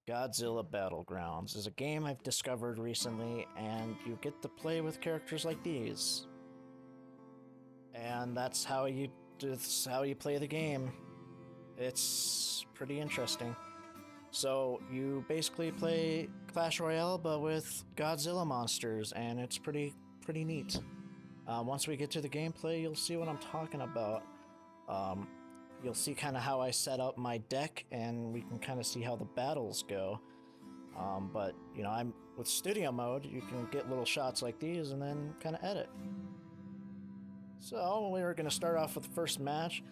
Godzilla Battlegrounds is a game I've discovered recently, and you get to play with characters like these. And that's how you play the game. It's pretty interesting. So you basically play Clash Royale, but with Godzilla monsters, and it's pretty neat. Once we get to the gameplay, you'll see what I'm talking about. Um, you'll see kind of how I set up my deck, and we can kind of see how the battles go. But I'm with studio mode. You can get little shots like these, and then kind of edit. So we're gonna start off with the first match.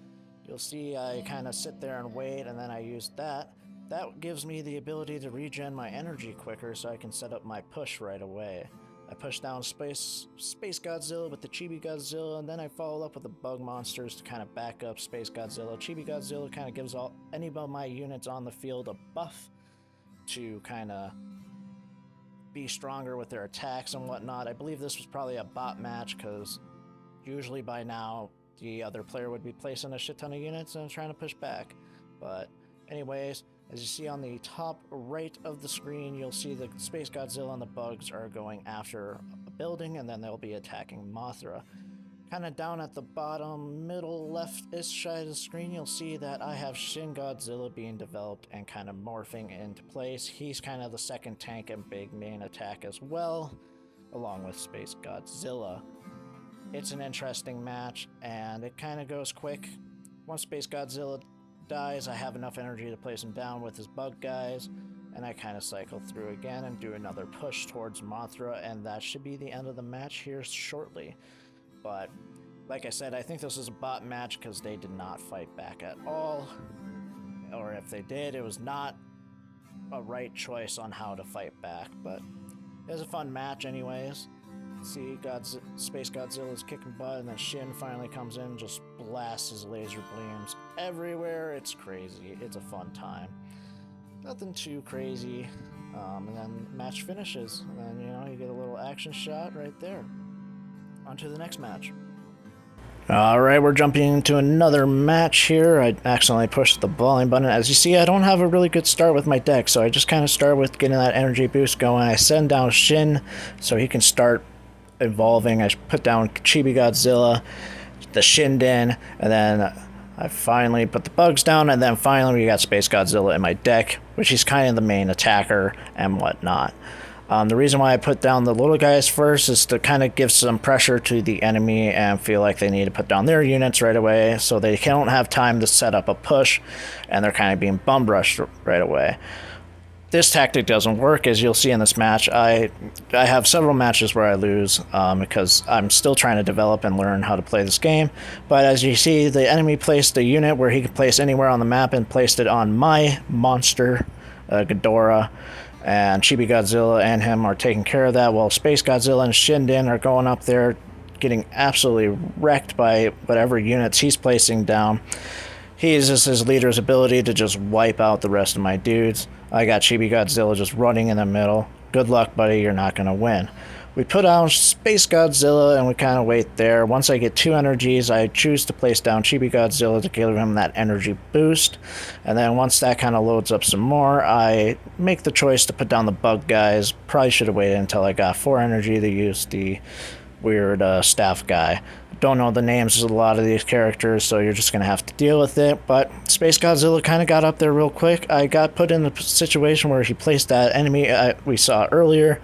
You'll see I kind of sit there and wait, and then I use that. That gives me the ability to regen my energy quicker, so I can set up my push right away. I push down Space Godzilla with the Chibi Godzilla, and then I follow up with the Bug Monsters to kind of back up Space Godzilla. Chibi Godzilla kind of gives any of my units on the field a buff to kind of be stronger with their attacks and whatnot. I believe this was probably a bot match, because usually by now the other player would be placing a shit ton of units and trying to push back. But anyways, as you see on the top right of the screen, you'll see the Space Godzilla and the bugs are going after a building, and then they'll be attacking Mothra. Kind of down at the bottom middle left-ish side of the screen, you'll see that I have Shin Godzilla being developed and kind of morphing into place. He's kind of the second tank and big main attack as well, along with Space Godzilla. It's an interesting match, and it kind of goes quick. Once Space Godzilla dies, I have enough energy to place him down with his bug guys, and I kind of cycle through again and do another push towards Mothra, and that should be the end of the match here shortly. But like I said, I think this is a bot match because they did not fight back at all, or if they did, it was not a right choice on how to fight back. But it was a fun match anyways. See, Space Godzilla is kicking butt, and then Shin finally comes in and just blasts his laser beams everywhere. It's crazy. It's a fun time. Nothing too crazy. And then the match finishes. And then, you get a little action shot right there. On to the next match. Alright, we're jumping into another match here. I accidentally pushed the volume button. As you see, I don't have a really good start with my deck, so I just kind of start with getting that energy boost going. I send down Shin so he can start evolving. I put down Chibi Godzilla, the Shinden, and then I finally put the bugs down, and then finally we got Space Godzilla in my deck, which is kind of the main attacker and whatnot. The reason why I put down the little guys first is to kind of give some pressure to the enemy and feel like they need to put down their units right away, so they don't have time to set up a push, and they're kind of being bum rushed right away. This tactic doesn't work, as you'll see in this match. I have several matches where I lose because I'm still trying to develop and learn how to play this game. But as you see, the enemy placed a unit where he could place anywhere on the map and placed it on my monster, Ghidorah, and Chibi Godzilla and him are taking care of that, while Space Godzilla and Shinden are going up there getting absolutely wrecked by whatever units he's placing down. He uses his leader's ability to just wipe out the rest of my dudes. I got Chibi Godzilla just running in the middle. Good luck, buddy, you're not going to win. We put down Space Godzilla and we kind of wait there. Once I get 2 energies, I choose to place down Chibi Godzilla to give him that energy boost. And then once that kind of loads up some more, I make the choice to put down the bug guys. Probably should have waited until I got 4 energy to use the weird staff guy. Don't know the names of a lot of these characters, so you're just going to have to deal with it. But Space Godzilla kind of got up there real quick. I got put in the situation where he placed that enemy we saw earlier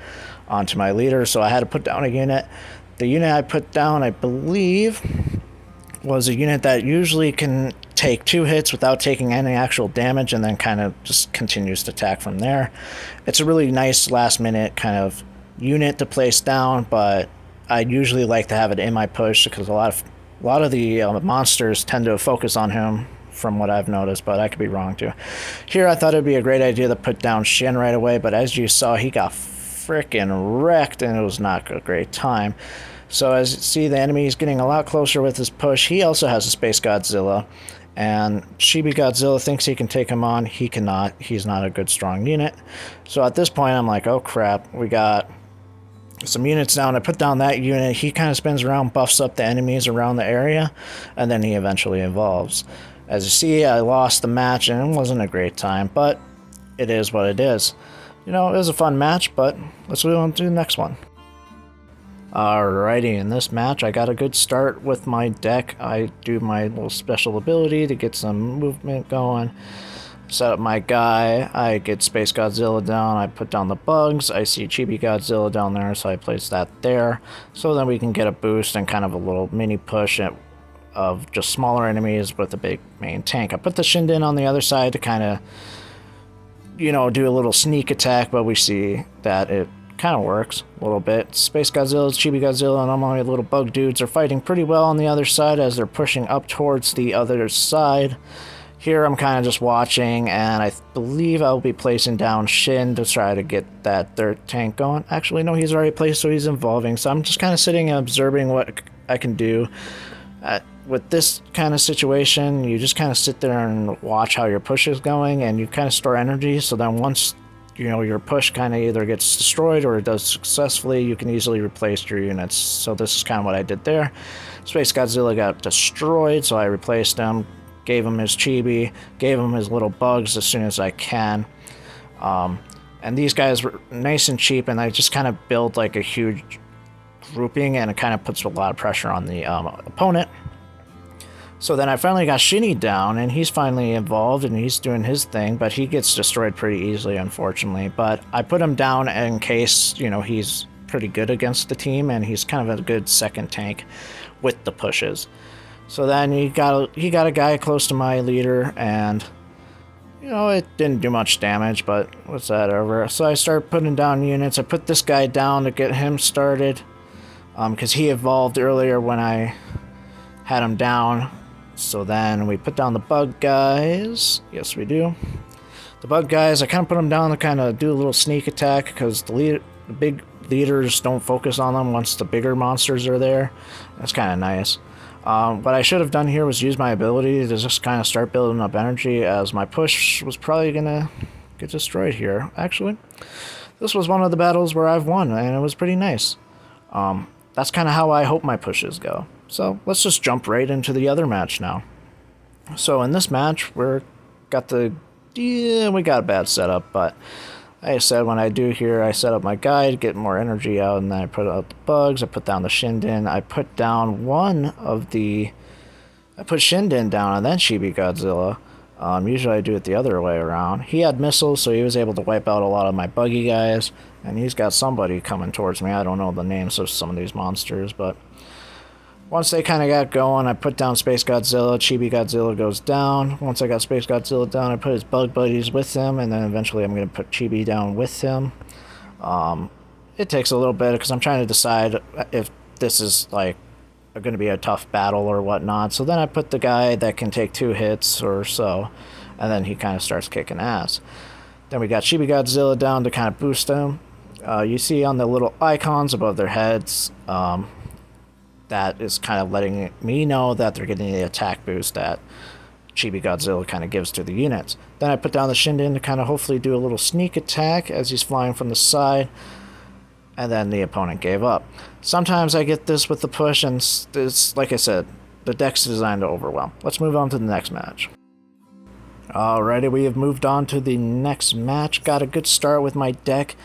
onto my leader, so I had to put down a unit. The unit I put down, I believe, was a unit that usually can take 2 hits without taking any actual damage, and then kind of just continues to attack from there. It's a really nice last-minute kind of unit to place down, but I usually like to have it in my push because a lot of the monsters tend to focus on him, from what I've noticed, but I could be wrong too. Here I thought it'd be a great idea to put down Shin right away, but as you saw, he got freaking wrecked, and it was not a great time. So as you see, the enemy is getting a lot closer with his push. He also has a Space Godzilla, and Chibi Godzilla thinks he can take him on. He cannot. He's not a good, strong unit. So at this point, I'm like, oh crap, we got some units down. I put down that unit. He kind of spins around, buffs up the enemies around the area, and then he eventually evolves. As you see, I lost the match, and it wasn't a great time, but it is what it is. You know, it was a fun match, but let's move on to the next one. Alrighty, in this match I got a good start with my deck. I do my little special ability to get some movement going. Set up my guy, I get Space Godzilla down, I put down the bugs, I see Chibi Godzilla down there, so I place that there. So then we can get a boost and kind of a little mini push of just smaller enemies with a big main tank. I put the Shinden on the other side to kind of, you know, do a little sneak attack, but we see that it kind of works a little bit. Space Godzilla, Chibi Godzilla, and all my little bug dudes are fighting pretty well on the other side as they're pushing up towards the other side. Here I'm kind of just watching, and I believe I'll be placing down Shin to try to get that third tank going. Actually, no, he's already placed, so he's involving. So I'm just kind of sitting and observing what I can do. With this kind of situation, you just kind of sit there and watch how your push is going, and you kind of store energy. So then once, you know, your push kind of either gets destroyed or it does successfully, you can easily replace your units. So this is kind of what I did there. Space Godzilla got destroyed, so I replaced him. Gave him his chibi, gave him his little bugs as soon as I can. And these guys were nice and cheap, and I just kind of build like a huge grouping, and it kind of puts a lot of pressure on the opponent. So then I finally got Shinny down, and he's finally involved, and he's doing his thing, but he gets destroyed pretty easily, unfortunately. But I put him down in case, you know, he's pretty good against the team, and he's kind of a good second tank with the pushes. So then he got a guy close to my leader, and, you know, it didn't do much damage, but what's that over? So I started putting down units. I put this guy down to get him started, because he evolved earlier when I had him down. So then we put down the bug guys. Yes, we do. The bug guys, I kind of put them down to kind of do a little sneak attack, because the big leaders don't focus on them once the bigger monsters are there. That's kind of nice. What I should have done here was use my ability to just kind of start building up energy, as my push was probably going to get destroyed here. Actually, this was one of the battles where I've won, and it was pretty nice. That's kind of how I hope my pushes go. So let's just jump right into the other match now. So in this match, we got a bad setup, but like I said, when I do here, I set up my guy to get more energy out, and then I put out the bugs, I put down the Shinden, I put Shinden down and then Chibi Godzilla. Usually I do it the other way around. He had missiles, so he was able to wipe out a lot of my buggy guys, and he's got somebody coming towards me. I don't know the names of some of these monsters, but once they kind of got going, I put down Space Godzilla. Chibi Godzilla goes down. Once I got Space Godzilla down, I put his bug buddies with him, and then eventually I'm going to put Chibi down with him. It takes a little bit because I'm trying to decide if this is like going to be a tough battle or whatnot. So then I put the guy that can take 2 hits or so, and then he kind of starts kicking ass. Then we got Chibi Godzilla down to kind of boost him. You see on the little icons above their heads, that is kind of letting me know that they're getting the attack boost that Chibi Godzilla kind of gives to the units. Then I put down the Shinden to kind of hopefully do a little sneak attack as he's flying from the side, and then the opponent gave up. Sometimes I get this with the push, and it's like I said, the deck's designed to overwhelm. Let's move on to the next match. Alrighty, we have moved on to the next match. Got a good start with my deck.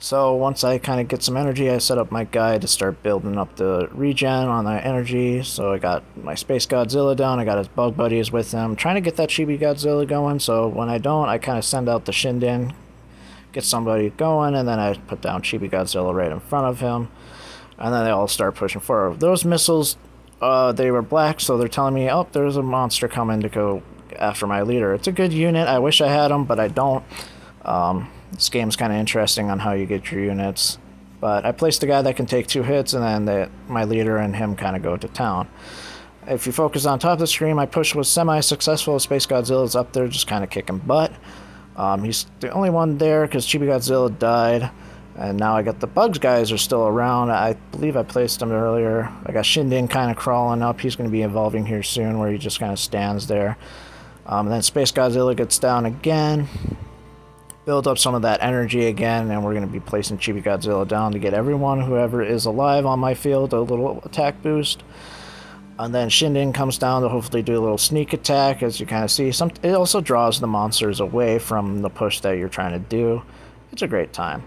So once I kind of get some energy, I set up my guy to start building up the regen on the energy. So I got my Space Godzilla down, I got his bug buddies with him, trying to get that Chibi Godzilla going. So when I don't, I kind of send out the Shinden, get somebody going, and then I put down Chibi Godzilla right in front of him. And then they all start pushing forward. Those missiles, they were black, so they're telling me, oh, there's a monster coming to go after my leader. It's a good unit. I wish I had him, but I don't. This game's kind of interesting on how you get your units. But I placed a guy that can take 2 hits, and then my leader and him kind of go to town. If you focus on top of the screen, my push was semi-successful. Space Godzilla's up there just kind of kicking butt. He's the only one there because Chibi Godzilla died. And now I got the bugs guys are still around. I believe I placed them earlier. I got Shinden kind of crawling up. He's going to be evolving here soon, where he just kind of stands there. And then Space Godzilla gets down again. Build up some of that energy again, and we're going to be placing Chibi Godzilla down to get everyone, whoever is alive on my field, a little attack boost. And then Shinden comes down to hopefully do a little sneak attack, as you kind of see. It also draws the monsters away from the push that you're trying to do. It's a great time.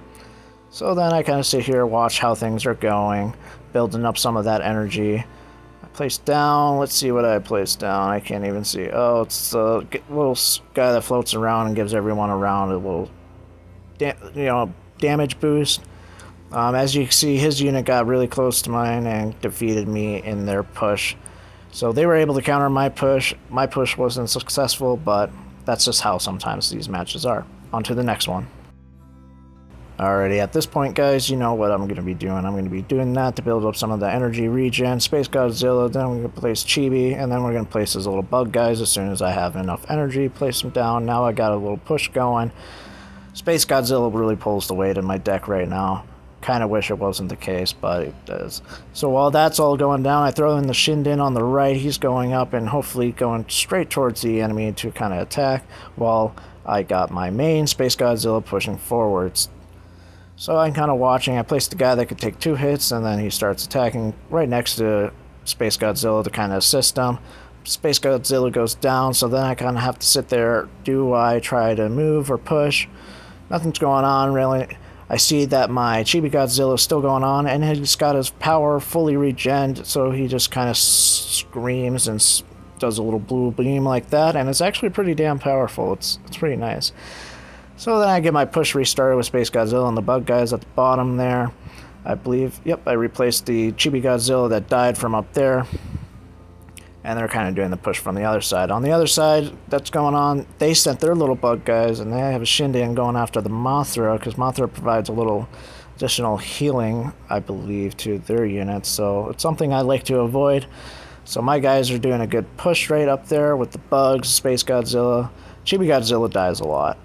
So then I kind of sit here, watch how things are going, building up some of that energy. I place down, let's see what I placed down. I can't even see. Oh, it's the little guy that floats around and gives everyone around a little, damage boost. As you can see, his unit got really close to mine and defeated me in their push. So they were able to counter my push. My push wasn't successful, but that's just how sometimes these matches are. On to the next one. Alrighty, at this point, guys, you know what I'm going to be doing. I'm going to be doing that to build up some of the energy regen, Space Godzilla, then we're going to place Chibi, and then we're going to place his little bug guys as soon as I have enough energy, place them down. Now I got a little push going. Space Godzilla really pulls the weight in my deck right now. Kind of wish it wasn't the case, but it does. So while that's all going down, I throw in the Shinden on the right. He's going up and hopefully going straight towards the enemy to kind of attack, while I got my main Space Godzilla pushing forwards. So I'm kind of watching. I placed the guy that could take 2 hits, and then he starts attacking right next to Space Godzilla to kind of assist him. Space Godzilla goes down, so then I kind of have to sit there. Do I try to move or push? Nothing's going on, really. I see that my Chibi Godzilla is still going on, and he's got his power fully regened, so he just kind of screams and does a little blue beam like that, and it's actually pretty damn powerful. It's pretty nice. So then I get my push restarted with Space Godzilla and the bug guys at the bottom there. I believe, yep, I replaced the Chibi Godzilla that died from up there. And they're kind of doing the push from the other side. On the other side, that's going on, they sent their little bug guys, and they have a Shinden going after the Mothra, because Mothra provides a little additional healing, I believe, to their units. So it's something I like to avoid. So my guys are doing a good push right up there with the bugs, Space Godzilla. Chibi Godzilla dies a lot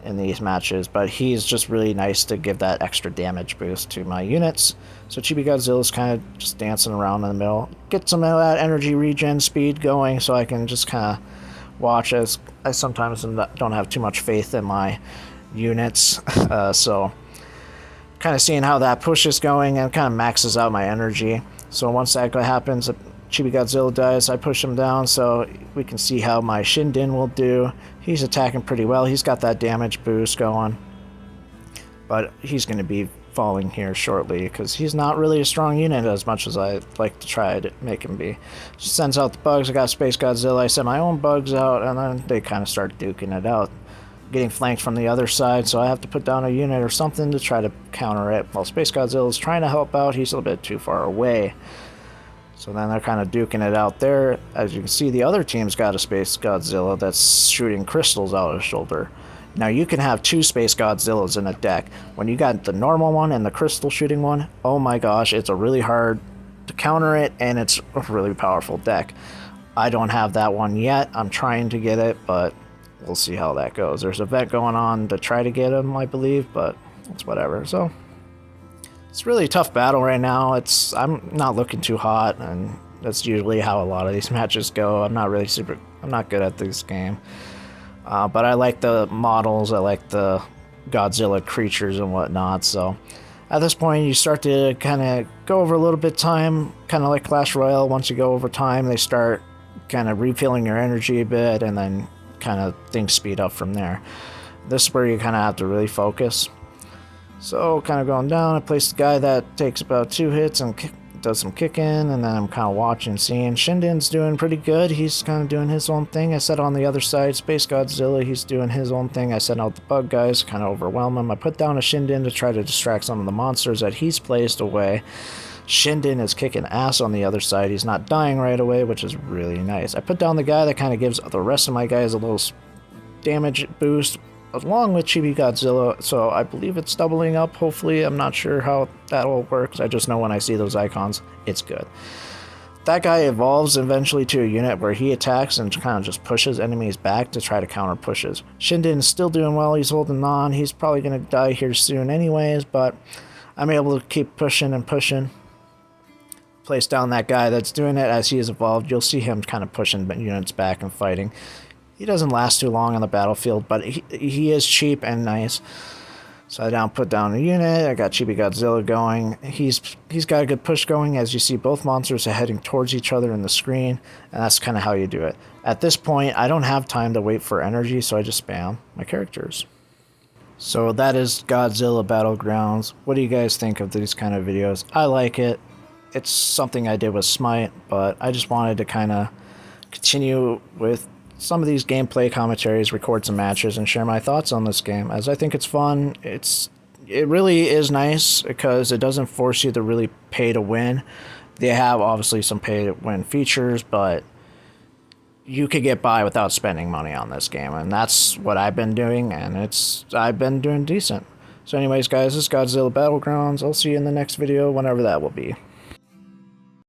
in these matches, but he's just really nice to give that extra damage boost to my units. So Chibi Godzilla's kind of just dancing around in the middle. Get some of that energy regen speed going so I can just kind of watch, as I sometimes don't have too much faith in my units. So kind of seeing how that push is going and kind of maxes out my energy. So once that happens, Chibi Godzilla dies, I push him down so we can see how my Shinden will do. He's attacking pretty well. He's got that damage boost going. But he's going to be falling here shortly because he's not really a strong unit as much as I like to try to make him be. She sends out the bugs. I got Space Godzilla. I sent my own bugs out, and then they kind of start duking it out. Getting flanked from the other side, so I have to put down a unit or something to try to counter it. While Space Godzilla is trying to help out, he's a little bit too far away. So then they're kind of duking it out there. As you can see, the other team's got a Space Godzilla that's shooting crystals out his shoulder. Now you can have 2 Space Godzillas in a deck. When you got the normal one and the crystal shooting one, oh my gosh, it's a really hard to counter it, and it's a really powerful deck. I don't have that one yet. I'm trying to get it, but we'll see how that goes. There's an event going on to try to get him, I believe, but it's whatever. So it's really a tough battle right now. I'm not looking too hot, and that's usually how a lot of these matches go. I'm not good at this game. But I like the models, I like the Godzilla creatures and whatnot, so at this point you start to kind of go over a little bit time, kind of like Clash Royale. Once you go over time, they start kind of refilling your energy a bit, and then kind of things speed up from there. This is where you kind of have to really focus. So kind of going down, I place the guy that takes about 2 hits and does some kicking, and then I'm kind of watching, seeing Shinden's doing pretty good. He's kind of doing his own thing. I said on the other side, Space Godzilla, he's doing his own thing. I sent out the bug guys, kind of overwhelm him. I put down a Shinden to try to distract some of the monsters that he's placed away. Shinden is kicking ass on the other side. He's not dying right away, which is really nice. I put down the guy that kind of gives the rest of my guys a little damage boost, along with Chibi Godzilla, so I believe it's doubling up, hopefully. I'm not sure how that all works. I just know when I see those icons, it's good. That guy evolves eventually to a unit where he attacks and kind of just pushes enemies back to try to counter pushes. Shinden is still doing well. He's holding on. He's probably going to die here soon anyways, but I'm able to keep pushing and pushing. Place down that guy that's doing it. As he is evolved, you'll see him kind of pushing units back and fighting. He doesn't last too long on the battlefield, but he is cheap and nice. So I put down a unit. I got Chibi Godzilla going. He's got a good push going. As you see, both monsters are heading towards each other in the screen, and that's kind of how you do it. At this point, I don't have time to wait for energy, so I just spam my characters. So that is Godzilla Battlegrounds. What do you guys think of these kind of videos? I like it. It's something I did with Smite, but I just wanted to kind of continue with some of these gameplay commentaries, record some matches, and share my thoughts on this game, as I think it's fun. It really is nice because it doesn't force you to really pay to win. They have obviously some pay to win features, but you could get by without spending money on this game, and that's what I've been doing, and I've been doing decent. So anyways, guys, this is Godzilla Battlegrounds. I'll see you in the next video, whenever that will be.